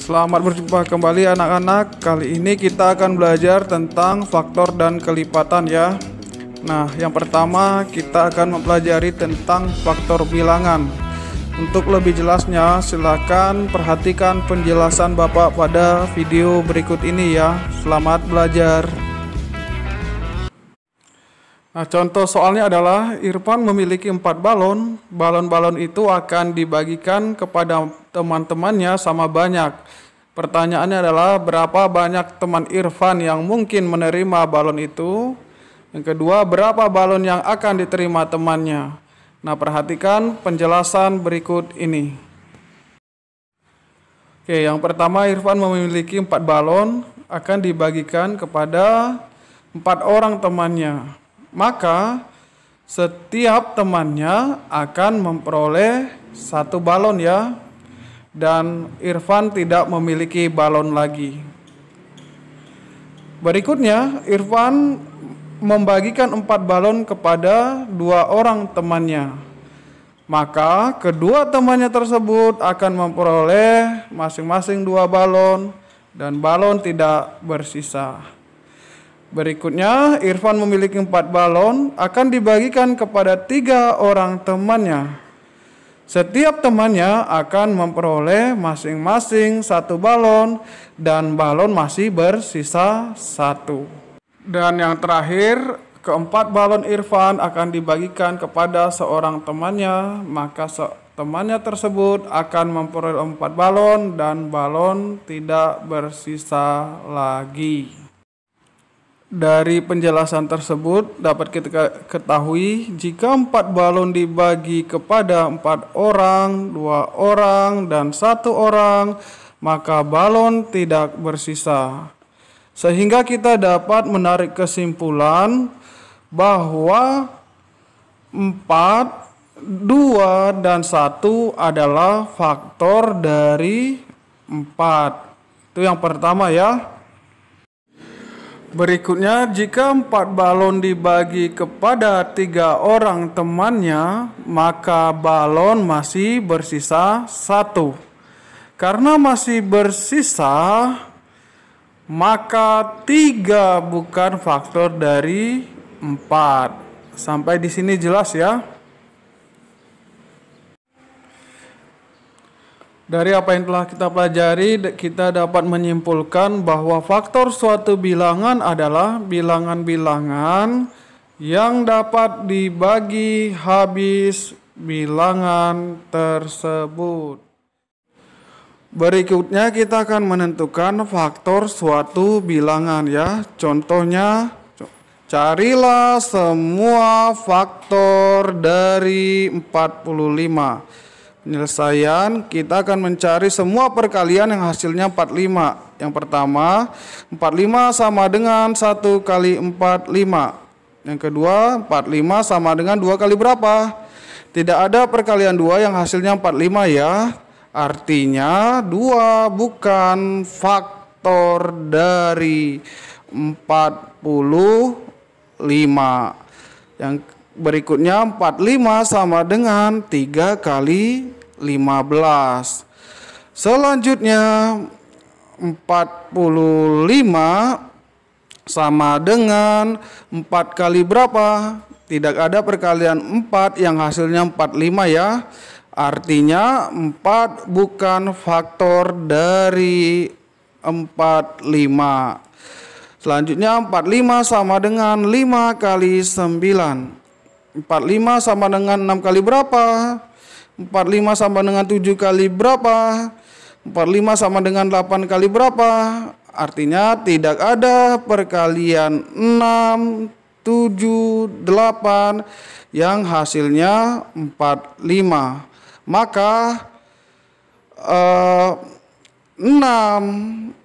Selamat berjumpa kembali anak-anak. Kali ini kita akan belajar tentang faktor dan kelipatan ya. Nah, yang pertama kita akan mempelajari tentang faktor bilangan. Untuk lebih jelasnya, silakan perhatikan penjelasan Bapak pada video berikut ini ya. Selamat belajar. Nah, contoh soalnya adalah Irfan memiliki 4 balon. Balon-balon itu akan dibagikan kepada teman-temannya sama banyak. Pertanyaannya adalah berapa banyak teman Irfan yang mungkin menerima balon itu? Yang kedua, berapa balon yang akan diterima temannya? Nah, perhatikan penjelasan berikut ini. Oke, yang pertama Irfan memiliki 4 balon akan dibagikan kepada 4 orang temannya. Maka setiap temannya akan memperoleh 1 balon ya. Dan Irfan tidak memiliki balon lagi. Berikutnya Irfan membagikan 4 balon kepada 2 orang temannya. Maka kedua temannya tersebut akan memperoleh masing-masing 2 balon dan balon tidak bersisa. Berikutnya, Irfan memiliki 4 balon akan dibagikan kepada 3 orang temannya. Setiap temannya akan memperoleh masing-masing 1 balon dan balon masih bersisa 1. Dan yang terakhir, keempat balon Irfan akan dibagikan kepada seorang temannya, maka temannya tersebut akan memperoleh 4 balon dan balon tidak bersisa lagi. Dari penjelasan tersebut dapat kita ketahui jika 4 balon dibagi kepada 4 orang, 2 orang, dan 1 orang, maka balon tidak bersisa. Sehingga kita dapat menarik kesimpulan bahwa 4, 2, dan 1 adalah faktor dari 4. Itu yang pertama ya. Berikutnya, jika 4 balon dibagi kepada 3 orang temannya, maka balon masih bersisa 1. Karena masih bersisa, maka 3 bukan faktor dari 4. Sampai di sini jelas ya. Dari apa yang telah kita pelajari, kita dapat menyimpulkan bahwa faktor suatu bilangan adalah bilangan-bilangan yang dapat dibagi habis bilangan tersebut. Berikutnya kita akan menentukan faktor suatu bilangan ya. Contohnya, carilah semua faktor dari 45. Penyelesaian, kita akan mencari semua perkalian yang hasilnya 45. Yang pertama, 45 sama dengan 1 kali 45. Yang kedua, 45 sama dengan 2 kali berapa? Tidak ada perkalian 2 yang hasilnya 45 ya. Artinya 2 bukan faktor dari 45. Yang berikutnya 45 sama dengan 3 kali 15. Selanjutnya 45 sama dengan 4 kali berapa? Tidak ada perkalian 4 yang hasilnya 45 ya. Artinya 4 bukan faktor dari 45. Selanjutnya 45 sama dengan 5 kali 9. 45 sama dengan 6 kali berapa? 45 sama dengan 7 kali berapa? 45 sama dengan 8 kali berapa? Artinya tidak ada perkalian 6, 7, 8 yang hasilnya 45. Maka 6,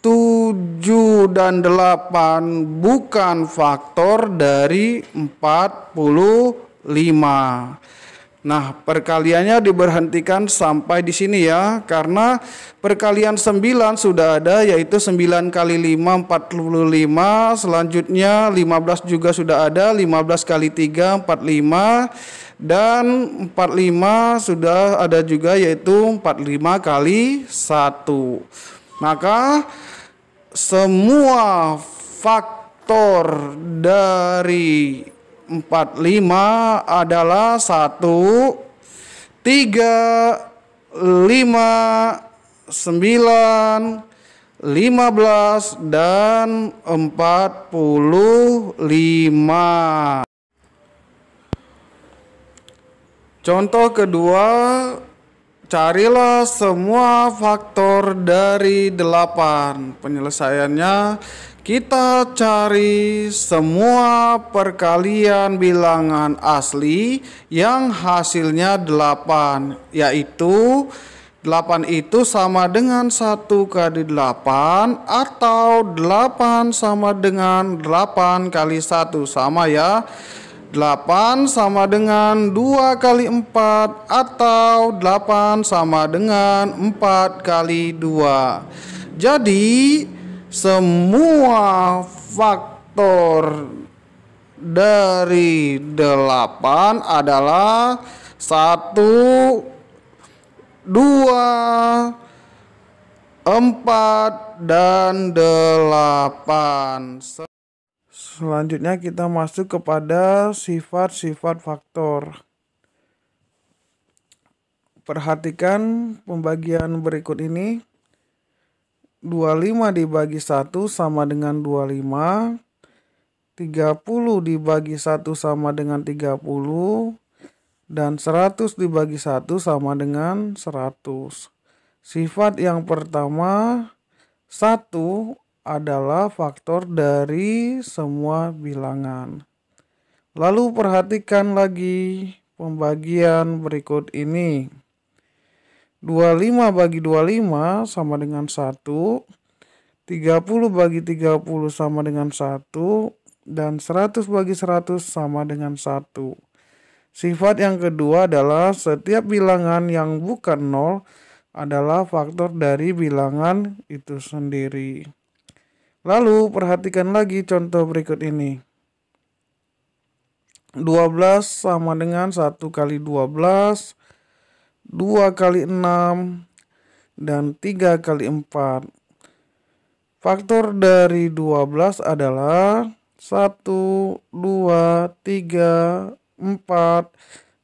7, dan 8 bukan faktor dari 45. Nah, perkaliannya diberhentikan sampai di sini ya, karena perkalian 9 sudah ada, yaitu 9 kali 5 45, selanjutnya 15 juga sudah ada, 15 kali 3 45, dan 45 sudah ada juga, yaitu 45 kali 1. Maka semua faktor dari 45 adalah 1, 3, 5, 9, 15, dan 45. Contoh kedua, carilah semua faktor dari 8. Penyelesaiannya, kita cari semua perkalian bilangan asli yang hasilnya 8, yaitu 8 itu sama dengan 1 kali 8 atau 8 sama dengan 8 kali 1, sama ya. 8 sama dengan 2 kali 4 atau 8 sama dengan 4 kali 2. Jadi semua faktor dari 8 adalah 1, 2, 4, dan 8. Selanjutnya kita masuk kepada sifat-sifat faktor. Perhatikan pembagian berikut ini. 25 dibagi 1 sama dengan 25. 30 dibagi 1 sama dengan 30. Dan 100 dibagi 1 sama dengan 100. Sifat yang pertama, 1 adalah faktor dari semua bilangan. Lalu perhatikan lagi pembagian berikut ini. 25 bagi 25 sama dengan 1, 30 bagi 30 sama dengan 1, dan 100 bagi 100 sama dengan 1. Sifat yang kedua adalah setiap bilangan yang bukan 0 adalah faktor dari bilangan itu sendiri. Lalu perhatikan lagi contoh berikut ini. 12 sama dengan 1 kali 12, 2 kali 6, dan 3 kali 4. Faktor dari 12 adalah 1, 2, 3, 4,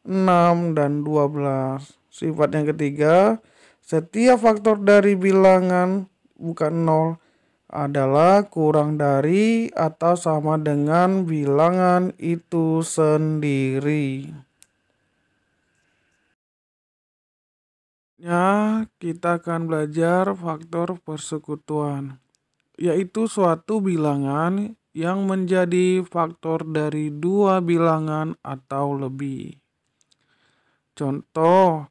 6, dan 12. Sifat yang ketiga, setiap faktor dari bilangan bukan 0 adalah kurang dari atau sama dengan bilangan itu sendiri. Ya, kita akan belajar faktor persekutuan, yaitu suatu bilangan yang menjadi faktor dari dua bilangan atau lebih. Contoh,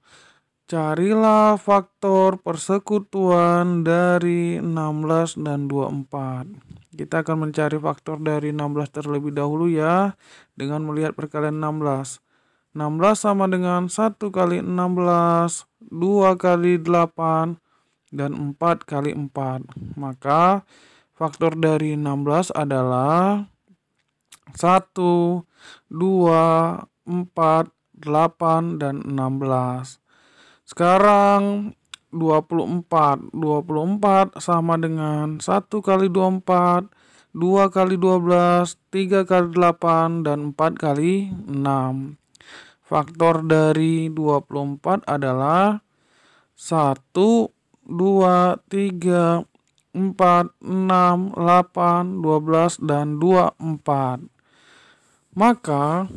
carilah faktor persekutuan dari 16 dan 24. Kita akan mencari faktor dari 16 terlebih dahulu ya, dengan melihat perkalian 16. 16 sama dengan 1 kali 16, 2 kali 8, dan 4 kali 4. Maka faktor dari 16 adalah 1, 2, 4, 8, dan 16. Sekarang 24. 24 sama dengan 1 kali 24, 2 kali 12, 3 kali 8, dan 4 kali 6. Faktor dari 24 adalah 1, 2, 3, 4, 6, 8, 12, dan 24. Maka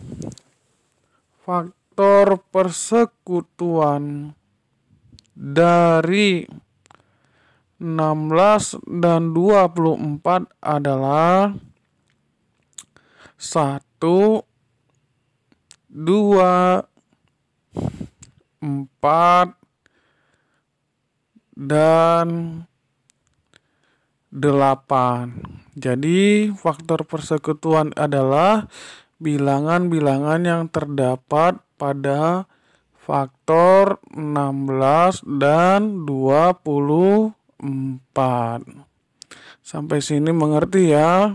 faktor persekutuan dari 16 dan 24 adalah 1, 2, 4, dan 8. Jadi faktor persekutuan adalah bilangan-bilangan yang terdapat pada faktor 16 dan 24. Sampai sini mengerti ya?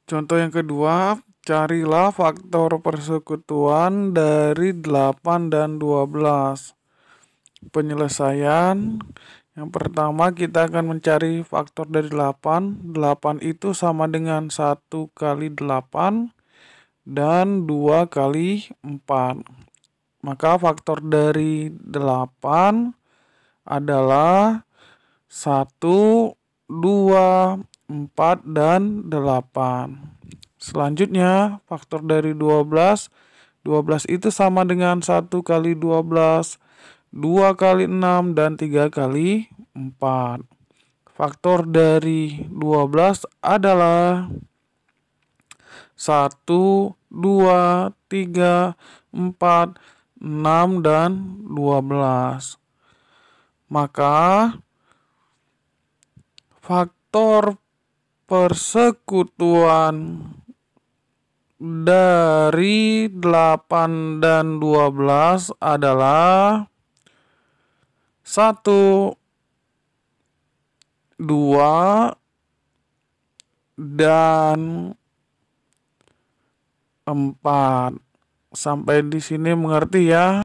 Contoh yang kedua, carilah faktor persekutuan dari 8 dan 12. Penyelesaian. Yang pertama kita akan mencari faktor dari 8. 8 itu sama dengan 1 kali 8 dan 2 kali 4. Maka faktor dari 8 adalah 1, 2, 4, dan 8. Selanjutnya faktor dari 12. 12 itu sama dengan 1 kali 12, 2 kali 6, dan 3 kali 4. Faktor dari 12 adalah 1, 2, 3, 4, 6, dan 12. Maka faktor persekutuan dari 8 dan 12 adalah 1, 2, dan 4. Sampai di sini mengerti ya?